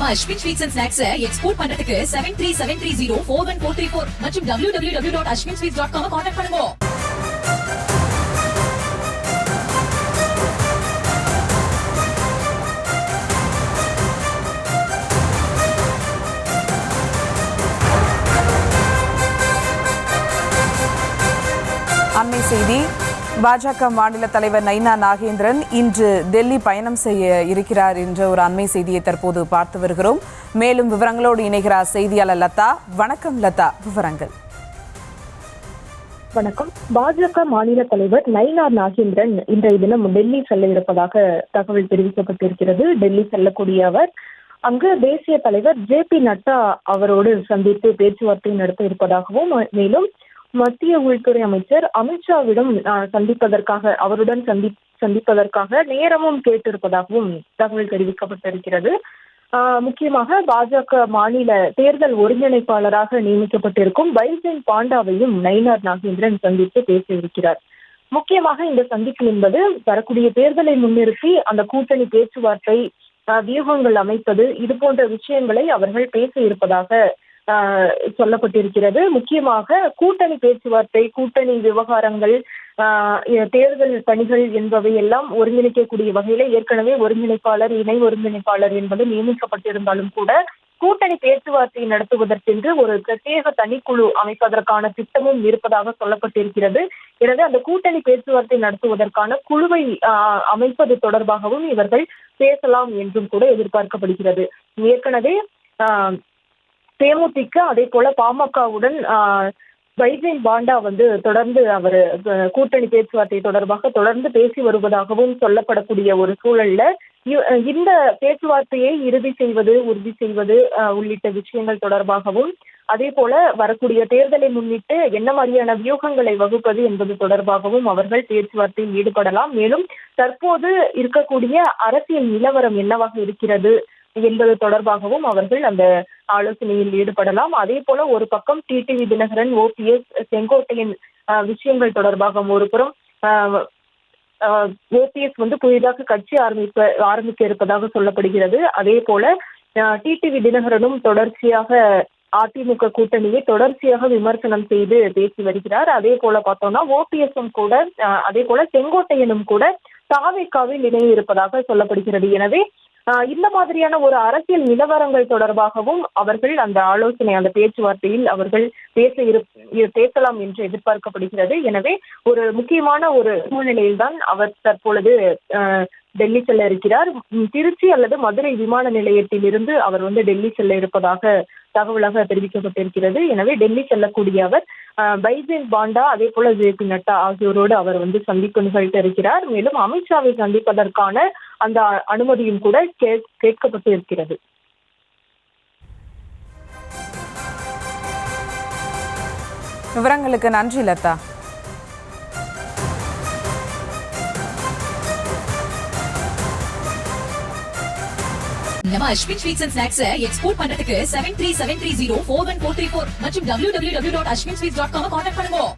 நம்ம Ashwin sweets and snacks export பண்றதுக்கு 7373041434 மற்றும் www.ashwinsweets.com கான்டாக்ட் பண்ணுங்க. அண்மை செய்தி. பாஜக மாநில தலைவர் நைனா நாகேந்திரன் இன்று டெல்லி பயணம் செய்ய இருக்கிறார் என்ற ஒரு அண்மை செய்தியை தற்போது பார்த்து வருகிறோம். மேலும் விவரங்களோடு இணைகிறார் செய்தியாளர் லதா. வணக்கம் லதா, விவரங்கள். வணக்கம். பாஜக மாநில தலைவர் நைனா நாகேந்திரன் இன்றைய தினம் டெல்லி செல்ல இருப்பதாக தகவல் தெரிவிக்கப்பட்டிருக்கிறது. டெல்லி செல்லக்கூடிய அவர் அங்கு தேசிய தலைவர் JP நட்டா அவரோடு சந்தித்து பேச்சுவார்த்தை நடத்த இருப்பதாகவும், மேலும் மத்திய உள்துறை அமைச்சர் அமித்ஷாவிடம் அவருடன் சந்திப்பதற்காக நேரமும் கேட்டிருப்பதாகவும் தகவல் தெரிவிக்கப்பட்டிருக்கிறது. முக்கியமாக பாஜக மாநில தேர்தல் ஒருங்கிணைப்பாளராக நியமிக்கப்பட்டிருக்கும் பைஜெயந்த் பாண்டாவையும் நயினார் நாகேந்திரன் சந்தித்து பேச இருக்கிறார். முக்கியமாக இந்த சந்திப்பு என்பது வரக்கூடிய தேர்தலை முன்னிறுத்தி அந்த கூட்டணி பேச்சுவார்த்தை, வியூகங்கள் அமைப்பது, இது போன்ற விஷயங்களை அவர்கள் பேச இருப்பதாக சொல்லப்பட்டிருக்கிறது. முக்கியமாக கூட்டணி பேச்சுவார்த்தை, கூட்டணி விவகாரங்கள், தேர்தல் பணிகள் என்பவை எல்லாம் ஒருங்கிணைக்கக்கூடிய வகையில ஏற்கனவே ஒருங்கிணைப்பாளர், இணை ஒருங்கிணைப்பாளர் என்பது நியமிக்கப்பட்டிருந்தாலும் கூட கூட்டணி பேச்சுவார்த்தை நடத்துவதற்கென்று ஒரு பிரத்யேக தனிக்குழு அமைப்பதற்கான திட்டமும் இருப்பதாக சொல்லப்பட்டிருக்கிறது. எனவே அந்த கூட்டணி பேச்சுவார்த்தை நடத்துவதற்கான குழுவை அமைப்பது தொடர்பாகவும் இவர்கள் பேசலாம் என்றும் கூட எதிர்பார்க்கப்படுகிறது. ஏற்கனவே தேமுதிக அதே போல பாமகவுடன் பைஜெயந்த் பாண்டா தொடர்ந்து அவர் கூட்டணி பேச்சுவார்த்தை தொடர்பாக தொடர்ந்து பேசி வருவதாகவும் சொல்லப்படக்கூடிய ஒரு சூழல்ல இந்த பேச்சுவார்த்தையை உறுதி செய்வது உள்ளிட்ட விஷயங்கள் தொடர்பாகவும், அதே போல வரக்கூடிய தேர்தலை முன்னிட்டு என்ன மாதிரியான வியூகங்களை வகுப்பது என்பது தொடர்பாகவும் அவர்கள் பேச்சுவார்த்தையில் ஈடுபடலாம். மேலும் தற்போது இருக்கக்கூடிய அரசியல் நிலவரம் என்னவாக இருக்கிறது என்பது தொடர்பாகவும் அவர்கள் அந்த ஆலோசனையில் ஈடுபடலாம். அதே போல ஒரு பக்கம் டிடிவி தினகரன், OPS, செங்கோட்டையின் விஷயங்கள் தொடர்பாக ஒரு புறம் OPS புதிதாக கட்சி ஆரம்பிக்க இருப்பதாக சொல்லப்படுகிறது. அதே போல டிடிவி தினகரனும் தொடர்ச்சியாக அதிமுக கூட்டணியை தொடர்ச்சியாக விமர்சனம் செய்து பேசி வருகிறார். அதே போல பார்த்தோம்னா OPS கூட, அதே போல செங்கோட்டையனும் கூட தாவேகாவில் இணைய இருப்பதாக சொல்லப்படுகிறது. எனவே இந்த மாதிரியான ஒரு அரசியல் நிலவரங்கள் தொடர்பாகவும் அவர்கள் அந்த ஆலோசனை, அந்த பேச்சுவார்த்தையில் அவர்கள் பேசலாம் என்று எதிர்பார்க்கப்படுகிறது. எனவே ஒரு முக்கியமான ஒரு சூழ்நிலையில்தான் அவர் தற்பொழுது டெல்லி செல்ல இருக்கிறார். திருச்சி அல்லது மதுரை விமான நிலையத்தில் இருந்து அவர் டெல்லி செல்ல இருப்பதாக தகவலாக தெரிவிக்கப்பட்டிருக்கிறது. எனவே டெல்லி செல்லக்கூடிய அவர் பைஜெயந்த் பாண்டா, அதே போல JP நட்டா ஆகியோரோடு அவர் சந்திப்பு நிகழ்த்த இருக்கிறார். மேலும் அமித்ஷாவை சந்திப்பதற்கான அந்த அனுமதியும் கூட கேட்கப்பட்டு இருக்கிறது. விவரங்களுக்கு நன்றி லதா. நம்ம Ashwin sweets and snacks export பண்றதுக்கு 7373041434 மற்றும் www.ashwinsweets.com கான்டாக்ட் பண்ணுங்க.